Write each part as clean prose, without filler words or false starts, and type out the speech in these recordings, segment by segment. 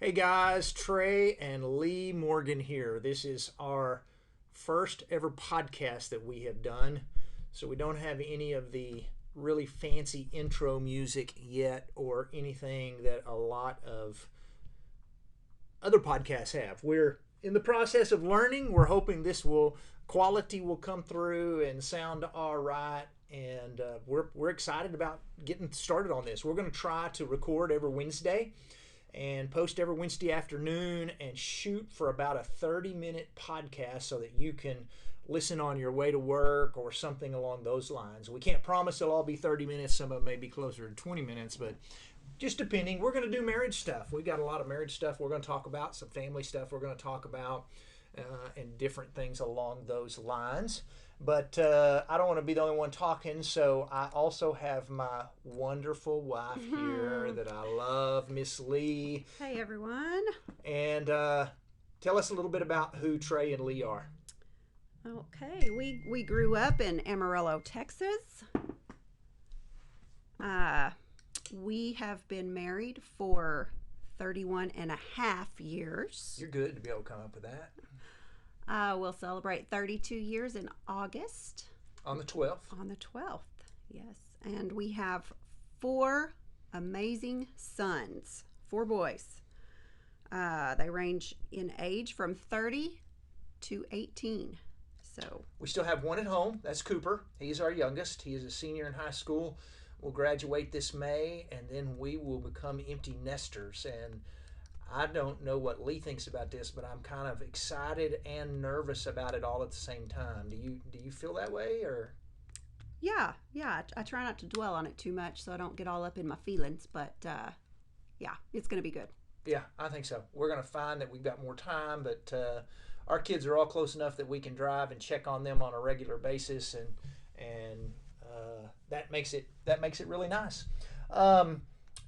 Hey guys, Trey and Lee Morgan here. This is our first ever podcast that we have done. So we don't have any of the really fancy intro music yet or anything that a lot of other podcasts have. We're in the process of learning. We're hoping quality will come through and sound all right. And we're excited about getting started on this. We're going to try to record every Wednesday and post every Wednesday afternoon and shoot for about a 30-minute podcast so that you can listen on your way to work or something along those lines. We can't promise it'll all be 30 minutes. Some of it may be closer to 20 minutes, but just depending. We're going to do marriage stuff. We've got a lot of marriage stuff we're going to talk about, some family stuff we're going to talk about, and different things along those lines. But I don't want to be the only one talking, so I also have my wonderful wife here that I love, Miss Lee. Hey, everyone. And tell us a little bit about who Trey and Lee are. Okay, we grew up in Amarillo, Texas. We have been married for 31 and a half years. You're good to be able to come up with that. We'll celebrate 32 years in August. On the 12th. On the 12th, yes. And we have 4 amazing sons, 4 boys. They range in age from 30 to 18. So we still have one at home. That's Cooper. He's our youngest. He is a senior in high school. We'll graduate this May, and then we will become empty nesters. And I don't know what Lee thinks about this, but I'm kind of excited and nervous about it all at the same time. Do you feel that way, or? Yeah. I try not to dwell on it too much so I don't get all up in my feelings, but yeah, it's going to be good. Yeah, I think so. We're going to find that we've got more time, but our kids are all close enough that we can drive and check on them on a regular basis, and that makes it really nice.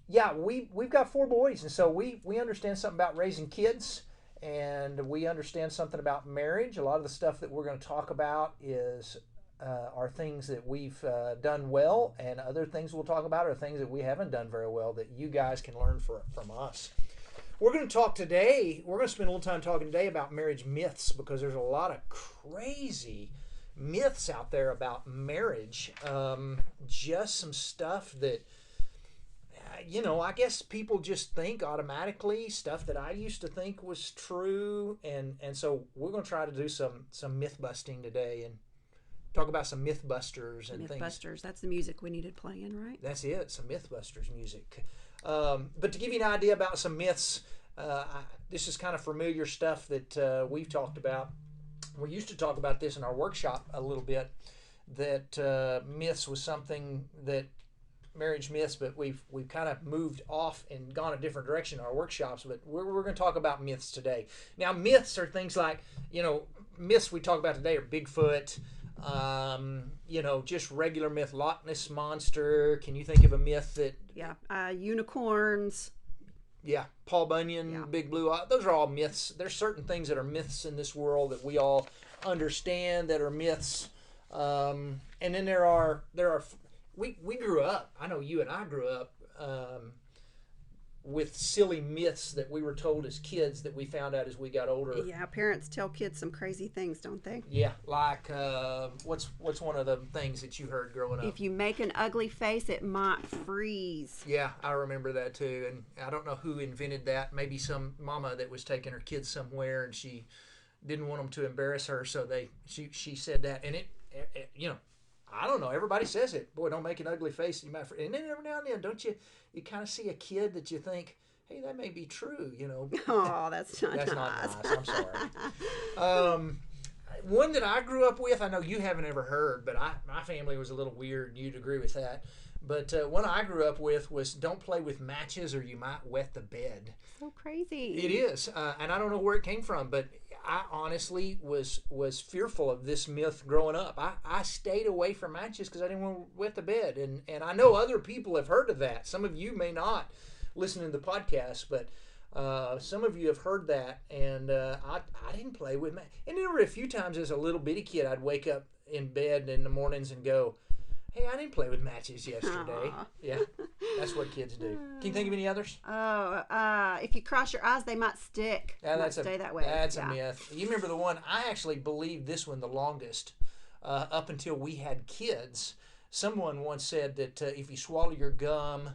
Yeah, we've got 4 boys, and so we understand something about raising kids, and we understand something about marriage. A lot of the stuff that we're going to talk about are things that we've done well, and other things we'll talk about are things that we haven't done very well that you guys can learn from us. We're going to talk today. We're going to spend a little time talking today about marriage myths, because there's a lot of crazy myths out there about marriage. Just some stuff that, I guess people just think automatically, stuff that I used to think was true. And so we're going to try to do some myth busting today and talk about some myth busters and things. Mythbusters, that's the music we needed playing, right? That's it, some Mythbusters music. But to give you an idea about some myths, this is kind of familiar stuff that we've talked about. We used to talk about this in our workshop a little bit, that myths was something that marriage myths, but we've kind of moved off and gone a different direction in our workshops. But we're going to talk about myths today. Now, myths are things like, myths we talk about today are Bigfoot, just regular myth, Loch Ness Monster. Can you think of a myth that? Yeah, unicorns. Yeah, Paul Bunyan, Big Blue Eye. Those are all myths. There's certain things that are myths in this world that we all understand that are myths. And then there are. We grew up. I know you and I grew up with silly myths that we were told as kids that we found out as we got older. Yeah, parents tell kids some crazy things, don't they? Yeah, like what's one of the things that you heard growing up? If you make an ugly face, it might freeze. Yeah, I remember that too, and I don't know who invented that. Maybe some mama that was taking her kids somewhere and she didn't want them to embarrass her, so she said that, and it I don't know. Everybody says it. Boy, don't make an ugly face. You might. And then every now and then, don't you kind of see a kid that you think, hey, that may be true. Oh, that's not that's nice. not nice. I'm sorry. One that I grew up with, I know you haven't ever heard, but my family was a little weird. You'd agree with that. But one I grew up with was, don't play with matches or you might wet the bed. So crazy. It is. And I don't know where it came from, but I honestly was fearful of this myth growing up. I stayed away from matches because I didn't want to wet the bed. And I know other people have heard of that. Some of you may not listen to the podcast, but some of you have heard that. And I didn't play with matches. And there were a few times as a little bitty kid, I'd wake up in bed in the mornings and go, Hey, I didn't play with matches yesterday. Aw. Yeah, that's what kids do. Can you think of any others? Oh, if you cross your eyes, they might stick. Yeah, Might stay that way. That's a myth. You remember the one, I actually believed this one the longest up until we had kids. Someone once said that if you swallow your gum,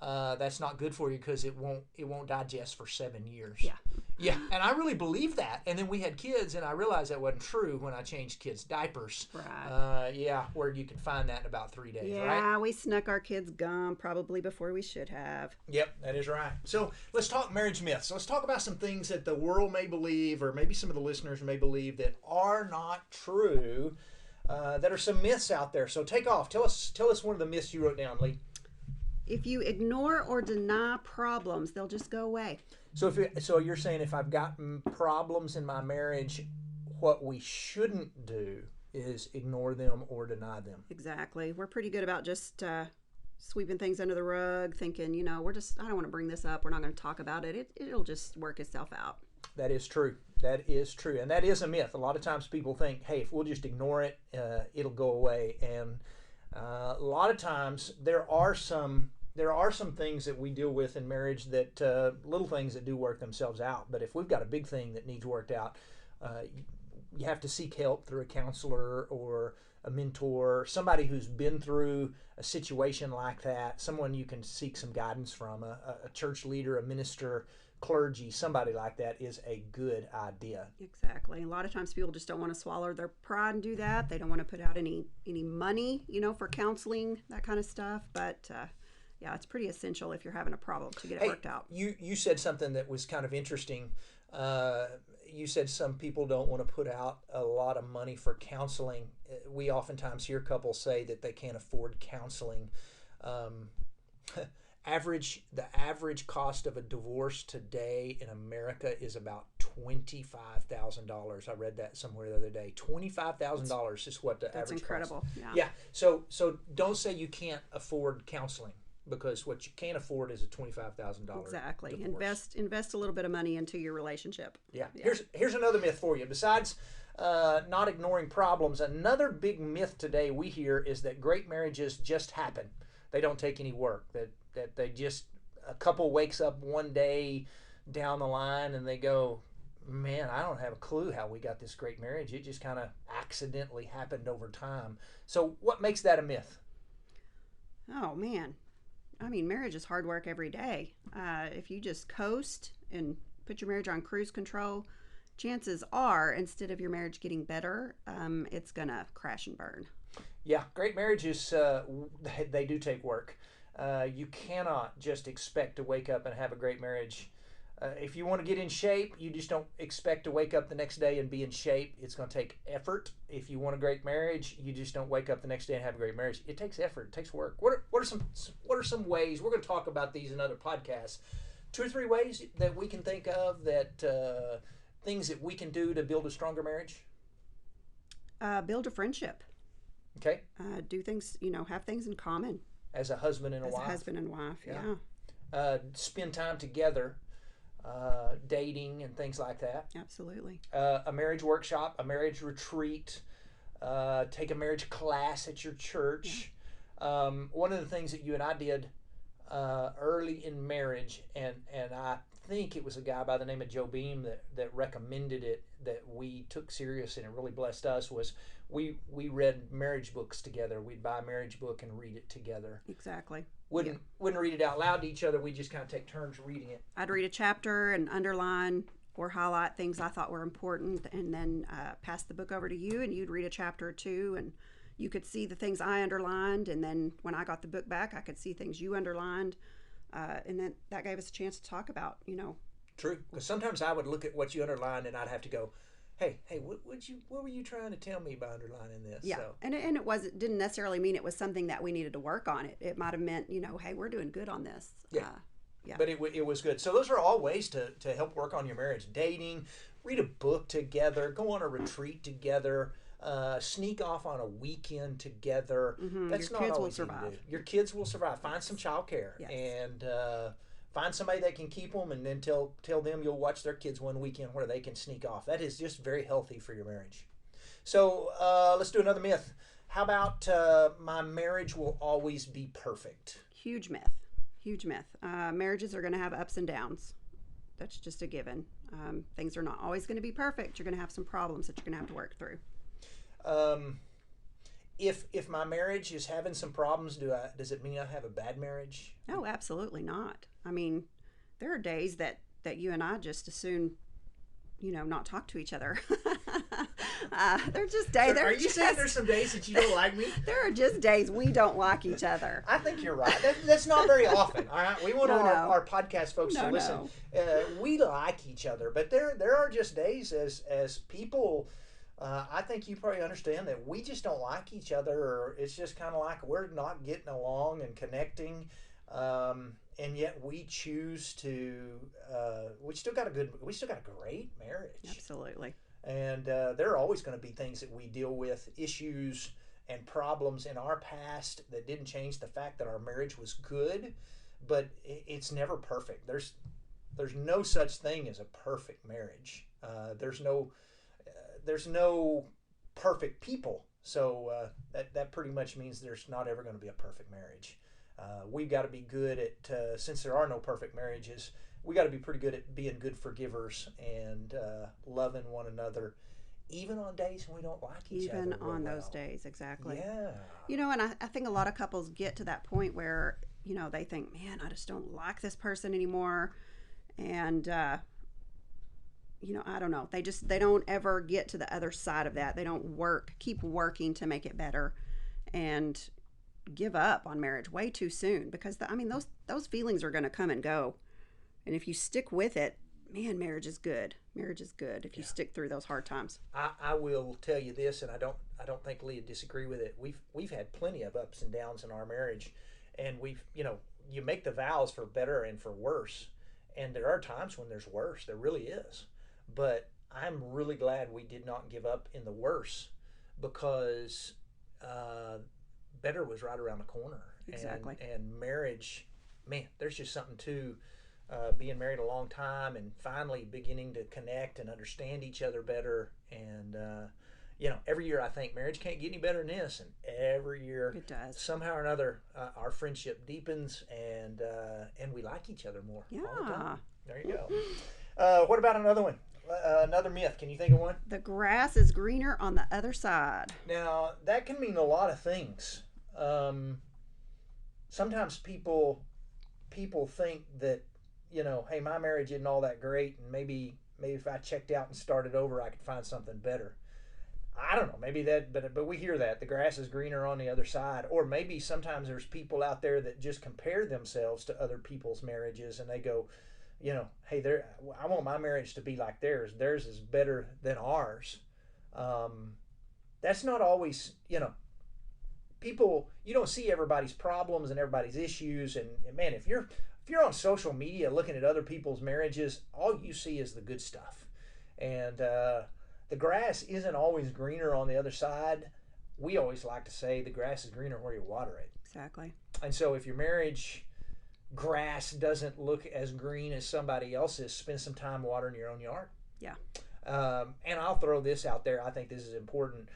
that's not good for you because it won't digest for 7 years. Yeah. Yeah, and I really believed that. And then we had kids, and I realized that wasn't true when I changed kids' diapers. Right. Yeah, where you can find that in about 3 days, Yeah, right? we snuck our kids' gum probably before we should have. Yep, that is right. So let's talk marriage myths. Let's talk about some things that the world may believe, or maybe some of the listeners may believe that are not true. That are some myths out there. So take off. Tell us one of the myths you wrote down, Lee. If you ignore or deny problems, they'll just go away. So you're saying if I've got problems in my marriage, what we shouldn't do is ignore them or deny them. Exactly. We're pretty good about just sweeping things under the rug, thinking, I don't want to bring this up. We're not going to talk about it. It'll just work itself out. That is true. That is true. And that is a myth. A lot of times people think, hey, if we'll just ignore it, it'll go away. And a lot of times there are some things that we deal with in marriage that little things that do work themselves out. But if we've got a big thing that needs worked out, you have to seek help through a counselor or a mentor, somebody who's been through a situation like that, someone you can seek some guidance from, a church leader, a minister, clergy, somebody like that is a good idea. Exactly. A lot of times people just don't want to swallow their pride and do that. They don't want to put out any money, for counseling, that kind of stuff. But yeah, it's pretty essential if you're having a problem to get it worked out. You said something that was kind of interesting. You said some people don't want to put out a lot of money for counseling. We oftentimes hear couples say that they can't afford counseling. The average cost of a divorce today in America is about $25,000. I read that somewhere the other day. $25,000 is what the average cost. That's incredible. Yeah. So don't say you can't afford counseling, because what you can't afford is a $25,000 Exactly. divorce. Invest a little bit of money into your relationship. Yeah. Here's another myth for you. Besides not ignoring problems, another big myth today we hear is that great marriages just happen. They don't take any work. That they just, a couple wakes up one day down the line and they go, man, I don't have a clue how we got this great marriage. It just kind of accidentally happened over time. So what makes that a myth? Oh, man. I mean, marriage is hard work every day. If you just coast and put your marriage on cruise control, chances are, instead of your marriage getting better, it's going to crash and burn. Yeah, great marriages, they do take work. You cannot just expect to wake up and have a great marriage. If you want to get in shape, you just don't expect to wake up the next day and be in shape. It's going to take effort. If you want a great marriage, you just don't wake up the next day and have a great marriage. It takes effort. It takes work. What are some ways? We're going to talk about these in other podcasts. 2 or 3 ways that we can think of that things that we can do to build a stronger marriage. Build a friendship. Okay. Do things, have things in common. As a husband and a wife. As a husband and wife, yeah. Spend time together, dating and things like that. Absolutely. A marriage workshop, a marriage retreat, take a marriage class at your church. Yeah. One of the things that you and I did early in marriage, and I think it was a guy by the name of Joe Beam that recommended it, that we took serious and it really blessed us, was we read marriage books together. We'd buy a marriage book and read it together. Exactly. Wouldn't read it out loud to each other. We just kind of take turns reading it. I'd read a chapter and underline or highlight things I thought were important, and then pass the book over to you, and you'd read a chapter or two, and you could see the things I underlined, and then when I got the book back, I could see things you underlined, and then that gave us a chance to talk about, True, because sometimes I would look at what you underlined, and I'd have to go, hey, what were you trying to tell me by underlining this? Yeah, so. and it didn't necessarily mean it was something that we needed to work on. It might have meant, hey, we're doing good on this. Yeah. Yeah. But it was good. So those are all ways to help work on your marriage. Dating, read a book together, go on a retreat together, sneak off on a weekend together. Mm-hmm. That's your not kids will always easy to survive. do. Your kids will survive. Find some childcare. Yes. And find somebody that can keep them, and then tell them you'll watch their kids one weekend where they can sneak off. That is just very healthy for your marriage. So let's do another myth. How about my marriage will always be perfect? Huge myth. Huge myth. Marriages are going to have ups and downs. That's just a given. Things are not always going to be perfect. You're going to have some problems that you're going to have to work through. Um, if my marriage is having some problems, does it mean I have a bad marriage? No, absolutely not. I mean, there are days that you and I just as soon, not talk to each other. They're just days. Are you saying there's some days that you don't like me? There are just days we don't like each other. I think you're right. That's not very often. All right, we want our podcast folks to listen. We like each other, but there are just days as people. I think you probably understand that we just don't like each other, or it's just kind of like we're not getting along and connecting. And yet we choose to. We still got a great marriage. Absolutely. And there are always going to be things that we deal with, issues and problems in our past that didn't change the fact that our marriage was good, but it's never perfect. There's no such thing as a perfect marriage. There's no perfect people. So that pretty much means there's not ever going to be a perfect marriage. We've got to be good at, since there are no perfect marriages, we got to be pretty good at being good forgivers and loving one another, even on days when we don't like each other. Even on those days, exactly. Yeah. And I think a lot of couples get to that point where, they think, man, I just don't like this person anymore. And, I don't know. They don't ever get to the other side of that. They don't keep working to make it better and give up on marriage way too soon, because those feelings are going to come and go. And if you stick with it, man, marriage is good. Marriage is good if you stick through those hard times. I will tell you this, and I don't think Leah disagree with it. We've had plenty of ups and downs in our marriage, and you make the vows for better and for worse, and there are times when there's worse. There really is, but I'm really glad we did not give up in the worse, because better was right around the corner. Exactly. And marriage, man, there's just something to being married a long time and finally beginning to connect and understand each other better. And every year I think marriage can't get any better than this, and every year it does. Somehow or another our friendship deepens, and we like each other more. Yeah. All the time. There you go. What about another one? Another myth. Can you think of one? The grass is greener on the other side. Now, that can mean a lot of things. Sometimes people think that, hey, my marriage isn't all that great, and maybe if I checked out and started over, I could find something better. I don't know, maybe that, but we hear that the grass is greener on the other side. Or maybe sometimes there's people out there that just compare themselves to other people's marriages, and they go, hey, I want my marriage to be like theirs. Theirs is better than ours. That's not always, people, you don't see everybody's problems and everybody's issues. And man, if you're on social media looking at other people's marriages, all you see is the good stuff. And the grass isn't always greener on the other side. We always like to say the grass is greener where you water it. Exactly. And so if your marriage grass doesn't look as green as somebody else's, spend some time watering your own yard. Yeah. And I'll throw this out there. I think this is important.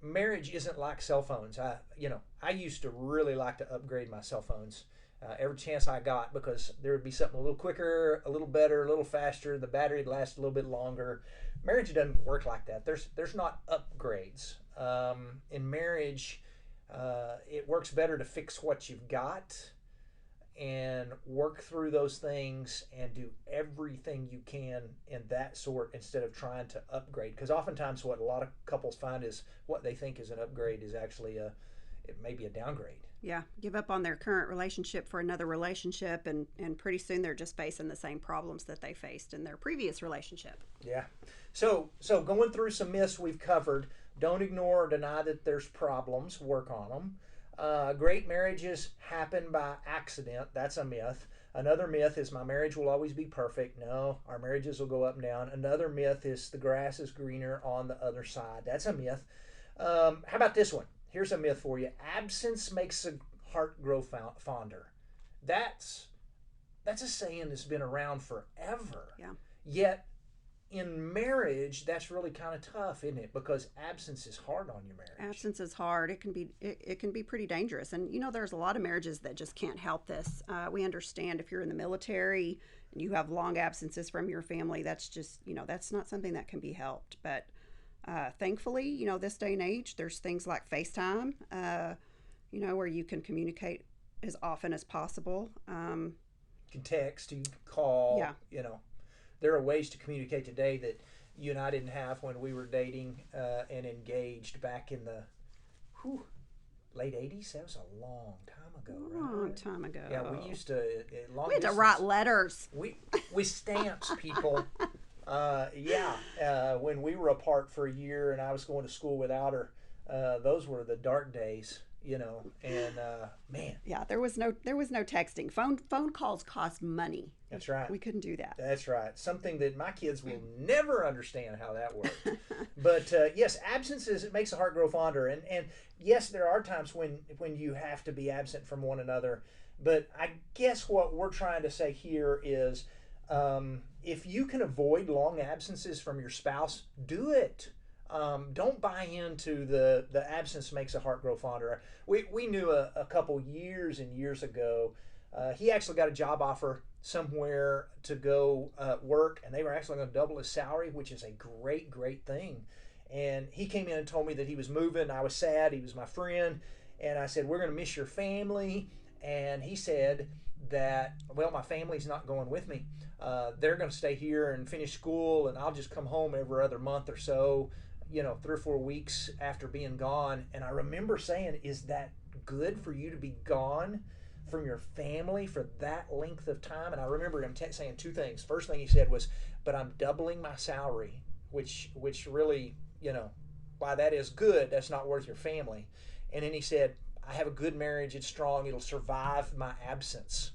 Marriage isn't like cell phones. I used to really like to upgrade my cell phones every chance I got, because there would be something a little quicker, a little better, a little faster. The battery would last a little bit longer. Marriage doesn't work like that. There's not upgrades. In marriage, it works better to fix what you've got and work through those things and do everything you can in that sort, instead of trying to upgrade. Because oftentimes what a lot of couples find is what they think is an upgrade is actually it may be a downgrade. Yeah, give up on their current relationship for another relationship, and pretty soon they're just facing the same problems that they faced in their previous relationship. Yeah. So going through some myths we've covered. Don't ignore or deny that there's problems. Work on them. Great marriages happen by accident. That's a myth. Another myth is my marriage will always be perfect. No, our marriages will go up and down. Another myth is the grass is greener on the other side. That's a myth. How about this one? Here's a myth for you. Absence makes the heart grow fonder. That's a saying that's been around forever. Yeah. Yet in marriage, that's really kind of tough, isn't it? Because absence is hard on your marriage. Absence is hard. It can be pretty dangerous. And there's a lot of marriages that just can't help this. We understand if you're in the military and you have long absences from your family, that's just that's not something that can be helped. But thankfully, this day and age, there's things like FaceTime, where you can communicate as often as possible. You can text, you can call. Yeah. There are ways to communicate today that you and I didn't have when we were dating and engaged back in the late 80s. That was a long time ago, right? Long time ago. Yeah, we used to we had to write letters. We stamps, people. When we were apart for a year and I was going to school without her, those were the dark days. And man. Yeah, there was no texting. Phone calls cost money. That's right. We couldn't do that. That's right. Something that my kids will never understand how that works. But yes, absences, it makes the heart grow fonder. And yes, there are times when you have to be absent from one another. But I guess what we're trying to say here is if you can avoid long absences from your spouse, do it. Don't buy into the absence makes a heart grow fonder. We knew a couple years and years ago, he actually got a job offer somewhere to go work, and they were actually going to double his salary, which is a great thing. And he came in and told me that he was moving. I was sad. He was my friend. And I said, we're going to miss your family. And he said that, well, my family's not going with me. They're going to stay here and finish school, and I'll just come home every other month or so, 3 or 4 weeks after being gone. And I remember saying, is that good for you to be gone from your family for that length of time? And I remember him saying two things. First thing he said was, but I'm doubling my salary, which really, why that is good, that's not worth your family. And then he said, I have a good marriage, it's strong, it'll survive my absence.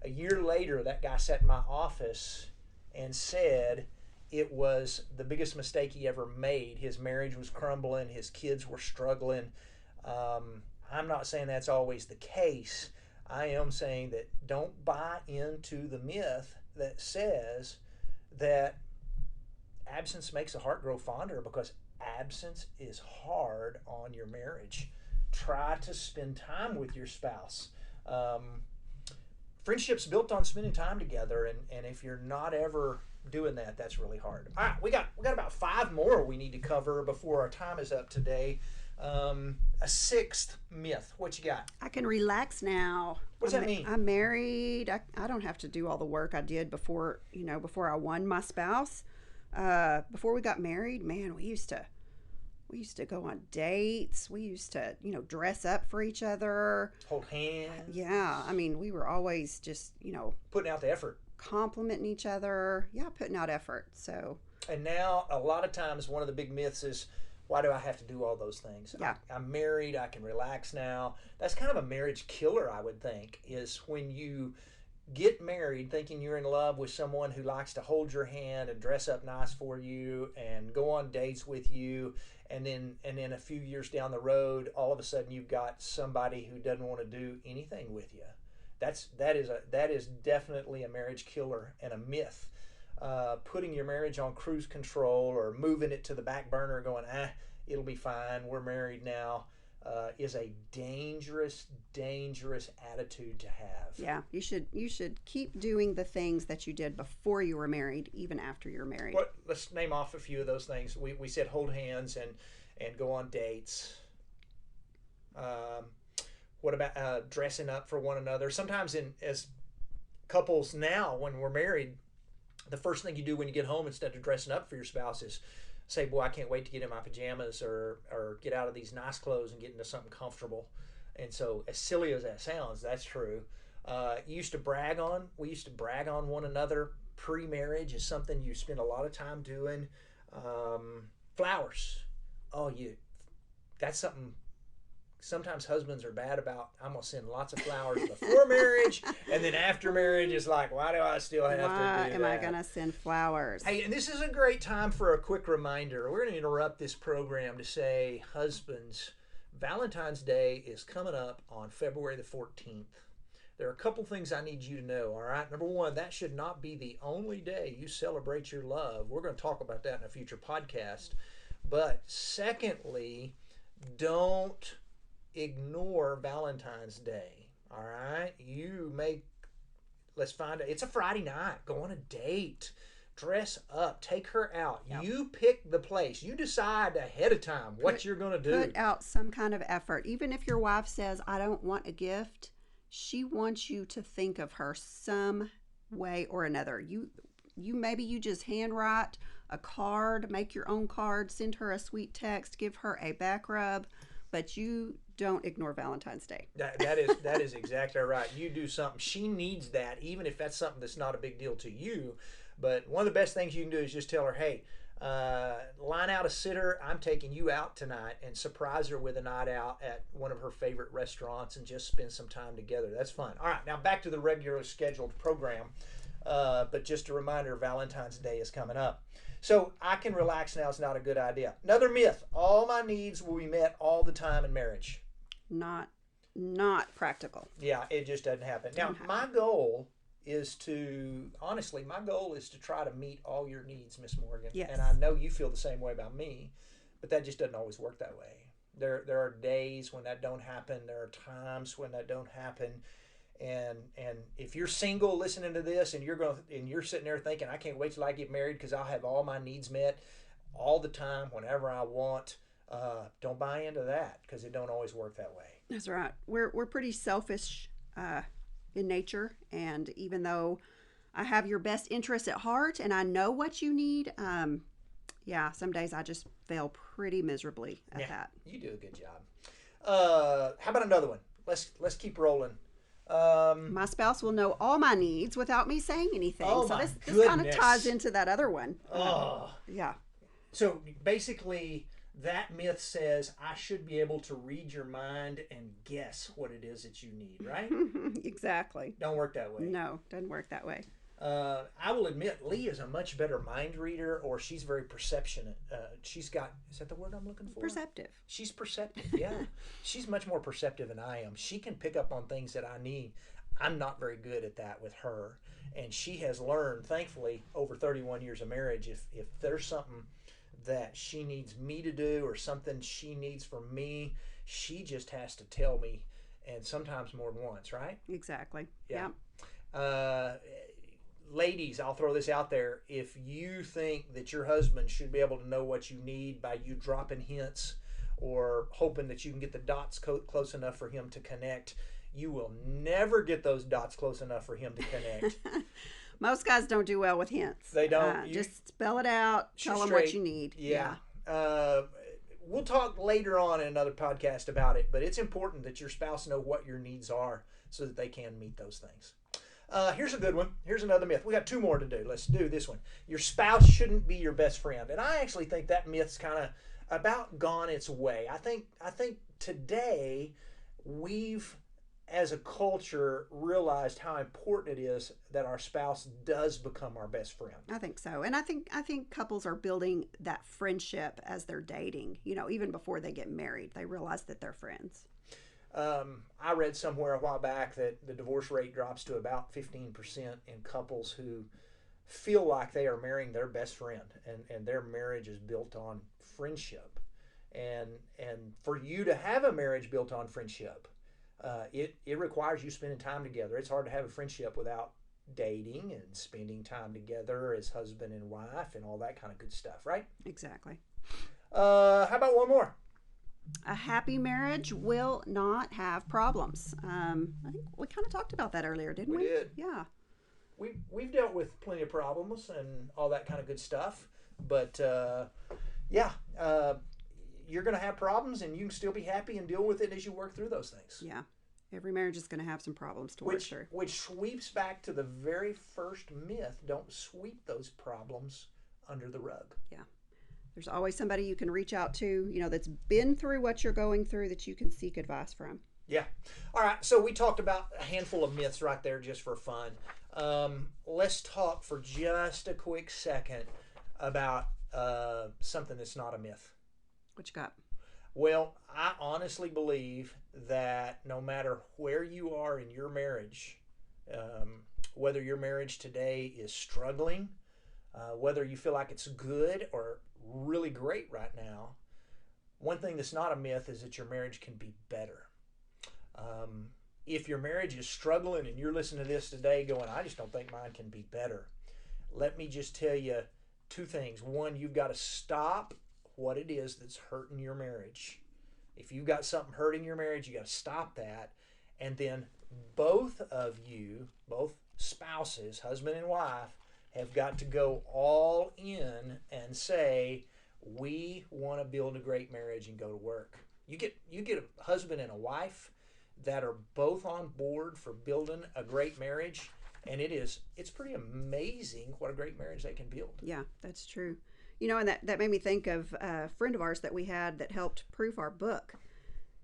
A year later, that guy sat in my office and said it was the biggest mistake he ever made. His marriage was crumbling, his kids were struggling. I'm not saying that's always the case. I am saying that don't buy into the myth that says that absence makes the heart grow fonder, because absence is hard on your marriage. Try to spend time with your spouse. Friendship's built on spending time together, and if you're not ever doing that, that's really hard. All right, we got about 5 more we need to cover before our time is up today. A 6th myth. What you got? I can relax now. What does that mean? I'm married. I don't have to do all the work I did before I won my spouse. Before we got married, man, we used to go on dates. We used to, dress up for each other. Hold hands. Yeah. I mean, we were always just, putting out the effort. Complimenting each other. Yeah, putting out effort. So. And now, a lot of times, one of the big myths is, why do I have to do all those things? Yeah. I'm married. I can relax now. That's kind of a marriage killer, I would think, is when you get married thinking you're in love with someone who likes to hold your hand and dress up nice for you and go on dates with you, and then a few years down the road, all of a sudden you've got somebody who doesn't want to do anything with you. That is definitely a marriage killer and a myth. Putting your marriage on cruise control or moving it to the back burner, going, it'll be fine, we're married now, is a dangerous attitude to have. Yeah, you should keep doing the things that you did before you were married, even after you're married. Let's name off a few of those things. We said hold hands and go on dates. What about dressing up for one another? Sometimes as couples now, when we're married, the first thing you do when you get home, instead of dressing up for your spouse, is say, boy, I can't wait to get in my pajamas or get out of these nice clothes and get into something comfortable. And so, as silly as that sounds, that's true. We used to brag on one another pre-marriage is something you spend a lot of time doing. Flowers. That's something. Sometimes husbands are bad about, I'm going to send lots of flowers before marriage, and then after marriage is like, why do I still have to do that? Why am I going to send flowers? Hey, and this is a great time for a quick reminder. We're going to interrupt this program to say, husbands, Valentine's Day is coming up on February the 14th. there are a couple things I need you to know, all right? Number one, that should not be the only day you celebrate your love. We're going to talk about that in a future podcast. But secondly, don't ignore Valentine's Day, all right? Let's find out. It's a Friday night. Go on a date. Dress up. Take her out. Yep. You pick the place. You decide ahead of time what you're going to do. Put out some kind of effort. Even if your wife says, I don't want a gift, she wants you to think of her some way or another. Maybe you just handwrite a card, make your own card, send her a sweet text, give her a back rub, but you don't ignore Valentine's Day. That is exactly right. You do something. She needs that, even if that's something that's not a big deal to you. But one of the best things you can do is just tell her, hey, line out a sitter. I'm taking you out tonight, and surprise her with a night out at one of her favorite restaurants and just spend some time together. That's fun. All right, now back to the regular scheduled program. But just a reminder, Valentine's Day is coming up. So I can relax now is not a good idea. Another myth, all my needs will be met all the time in marriage. Not practical. Yeah, it just doesn't happen. Now, my goal is to try to meet all your needs, Miss Morgan. Yes. And I know you feel the same way about me, but that just doesn't always work that way. There are days when that don't happen. There are times when that don't happen. And if you're single listening to this and you're sitting there thinking, I can't wait till I get married because I'll have all my needs met all the time whenever I want, don't buy into that because it don't always work that way. That's right. We're pretty selfish in nature, and even though I have your best interests at heart and I know what you need, some days I just fail pretty miserably at that. You do a good job. How about another one? Let's keep rolling. My spouse will know all my needs without me saying anything. Oh, so my this kind goodness. of ties into that other one. Yeah. So basically, that myth says I should be able to read your mind and guess what it is that you need, right? Exactly. Don't work that way. No, doesn't work that way. I will admit, Lee is a much better mind reader, or she's very perception. She's got, is that the word I'm looking for? Perceptive. She's perceptive, yeah. She's much more perceptive than I am. She can pick up on things that I need. I'm not very good at that with her. And she has learned, thankfully, over 31 years of marriage, if there's something that she needs me to do or something she needs from me, she just has to tell me, and sometimes more than once, right? Exactly. Yeah. Ladies, I'll throw this out there. If you think that your husband should be able to know what you need by you dropping hints or hoping that you can get the dots close enough for him to connect, you will never get those dots close enough for him to connect. Most guys don't do well with hints. They don't. Just spell it out. Tell them what you need. Yeah. We'll talk later on in another podcast about it, but it's important that your spouse know what your needs are so that they can meet those things. Here's a good one. Here's another myth. We got two more to do. Let's do this one. Your spouse shouldn't be your best friend. And I actually think that myth's kind of about gone its way. I think today we've, as a culture, realized how important it is that our spouse does become our best friend. I think so. And I think couples are building that friendship as they're dating. You know, even before they get married, they realize that they're friends. I read somewhere a while back that the divorce rate drops to about 15% in couples who feel like they are marrying their best friend and their marriage is built on friendship. And for you to have a marriage built on friendship, it requires you spending time together. It's hard to have a friendship without dating and spending time together as husband and wife and all that kind of good stuff, right? Exactly. How about one more? A happy marriage will not have problems. I think we kind of talked about that earlier, didn't we? We did. Yeah. We've dealt with plenty of problems and all that kind of good stuff. But, you're going to have problems and you can still be happy and deal with it as you work through those things. Yeah. Every marriage is going to have some problems to work through. Which sweeps back to the very first myth. Don't sweep those problems under the rug. Yeah. There's always somebody you can reach out to, that's been through what you're going through that you can seek advice from. Yeah. All right. So we talked about a handful of myths right there just for fun. Let's talk for just a quick second about something that's not a myth. What you got? Well, I honestly believe that no matter where you are in your marriage, um, whether your marriage today is struggling, whether you feel like it's good or really great right now, one thing that's not a myth is that your marriage can be better. Um, if your marriage is struggling and you're listening to this today going, I just don't think mine can be better, let me just tell you two things. One, you've got to stop what it is that's hurting your marriage. If you've got something hurting your marriage, you got to stop that. And then both of you, both spouses, husband and wife, have got to go all in and say, we want to build a great marriage and go to work. You get a husband and a wife that are both on board for building a great marriage, and it's pretty amazing what a great marriage they can build. Yeah, that's true. You know, and that made me think of a friend of ours that we had that helped proof our book.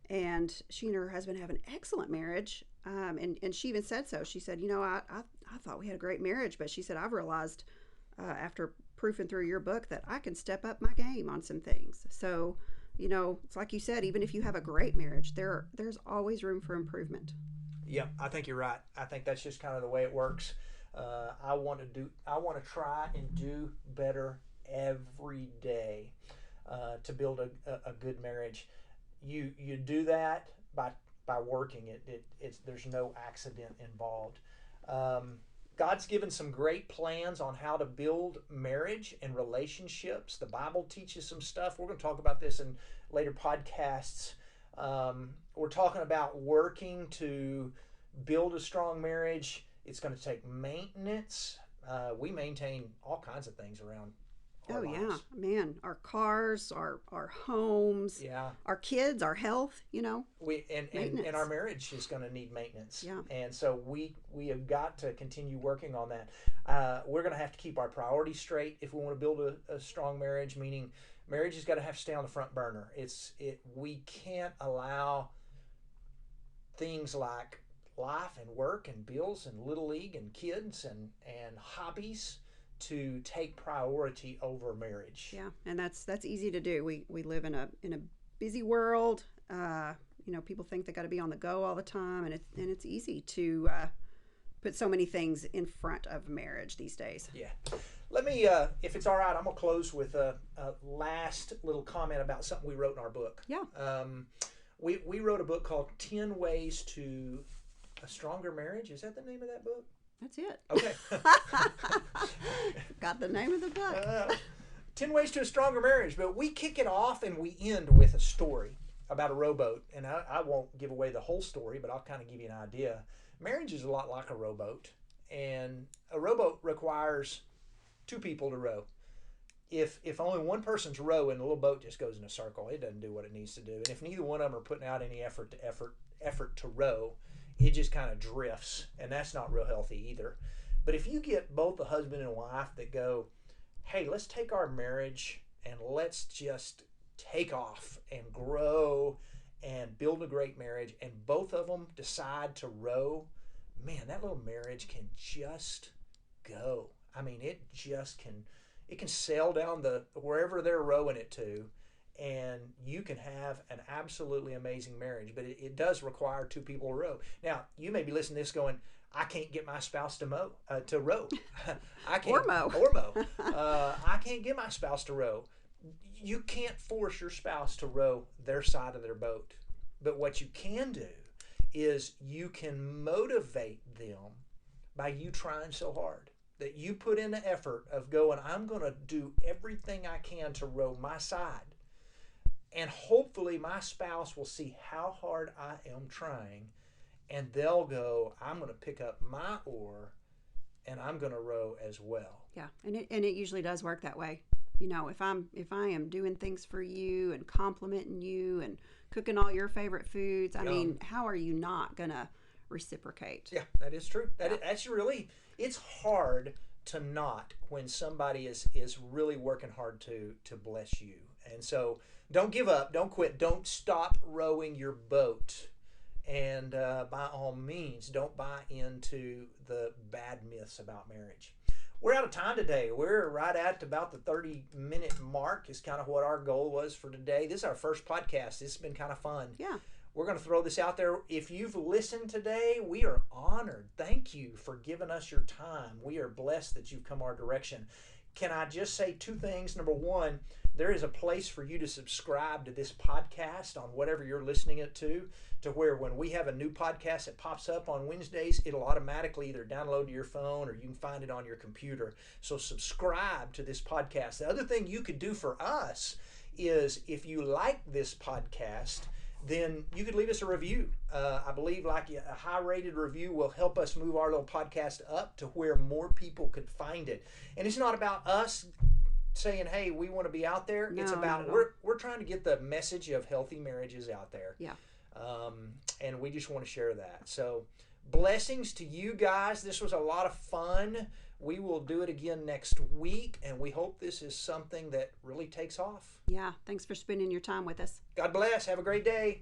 And she and her husband have an excellent marriage. And she even said so. She said, I thought we had a great marriage, but she said, I've realized after proofing through your book that I can step up my game on some things. So, it's like you said, even if you have a great marriage, there's always room for improvement. Yeah, I think you're right. I think that's just kind of the way it works. I want to try and do better every day to build a good marriage. You do that by working it. There's no accident involved. God's given some great plans on how to build marriage and relationships. The Bible teaches some stuff. We're going to talk about this in later podcasts. We're talking about working to build a strong marriage. It's going to take maintenance. We maintain all kinds of things around our lives. Yeah, man, our cars, our homes, Yeah. our kids, our health, And our marriage is going to need maintenance. Yeah. And so we have got to continue working on that. We're going to have to keep our priorities straight if we want to build a strong marriage, meaning marriage has got to have to stay on the front burner. We can't allow things like life and work and bills and little league and kids and hobbies to take priority over marriage. Yeah, and that's easy to do. We live in a busy world. People think they got to be on the go all the time, and it's easy to put so many things in front of marriage these days. Yeah. Let me, if it's all right, I'm gonna close with a last little comment about something we wrote in our book. Yeah. We wrote a book called 10 Ways to a Stronger Marriage. Is that the name of that book? That's it. Okay. Got the name of the book. 10 Ways to a Stronger Marriage. But we kick it off and we end with a story about a rowboat. And I won't give away the whole story, but I'll kind of give you an idea. Marriage is a lot like a rowboat. And a rowboat requires two people to row. If only one person's rowing, the little boat just goes in a circle. It doesn't do what it needs to do. And if neither one of them are putting out any effort to row, it just kind of drifts, and that's not real healthy either. But if you get both the husband and wife that go, hey, let's take our marriage and let's just take off and grow and build a great marriage, and both of them decide to row, man, that little marriage can just go. I mean, it can sail down wherever they're rowing it to, and you can have an absolutely amazing marriage. But it does require two people to row. Now, you may be listening to this going, I can't get my spouse to row. I can't, or mow. I can't get my spouse to row. You can't force your spouse to row their side of their boat. But what you can do is you can motivate them by you trying so hard. That you put in the effort of going, I'm going to do everything I can to row my side. And hopefully my spouse will see how hard I am trying, and they'll go, I'm going to pick up my oar and I'm going to row as well. Yeah, and it usually does work that way. If I am doing things for you and complimenting you and cooking all your favorite foods, I mean, how are you not going to reciprocate? Yeah, that is true. That's really, it's hard to not when somebody is really working hard to bless you. And so don't give up, don't quit, don't stop rowing your boat. And by all means, don't buy into the bad myths about marriage. We're out of time today. We're right at about the 30-minute mark is kind of what our goal was for today. This is our first podcast. It's been kind of fun. Yeah. We're going to throw this out there. If you've listened today, we are honored. Thank you for giving us your time. We are blessed that you've come our direction. Can I just say two things? Number one, there is a place for you to subscribe to this podcast on whatever you're listening it to where when we have a new podcast that pops up on Wednesdays, it'll automatically either download to your phone or you can find it on your computer. So subscribe to this podcast. The other thing you could do for us is if you like this podcast, then you could leave us a review. I believe like a high-rated review will help us move our little podcast up to where more people could find it. And it's not about us saying, hey, we want to be out there. No, it's about we're trying to get the message of healthy marriages out there. Yeah. And we just want to share that. So blessings to you guys. This was a lot of fun. We will do it again next week, and we hope this is something that really takes off. Yeah. Thanks for spending your time with us. God bless. Have a great day.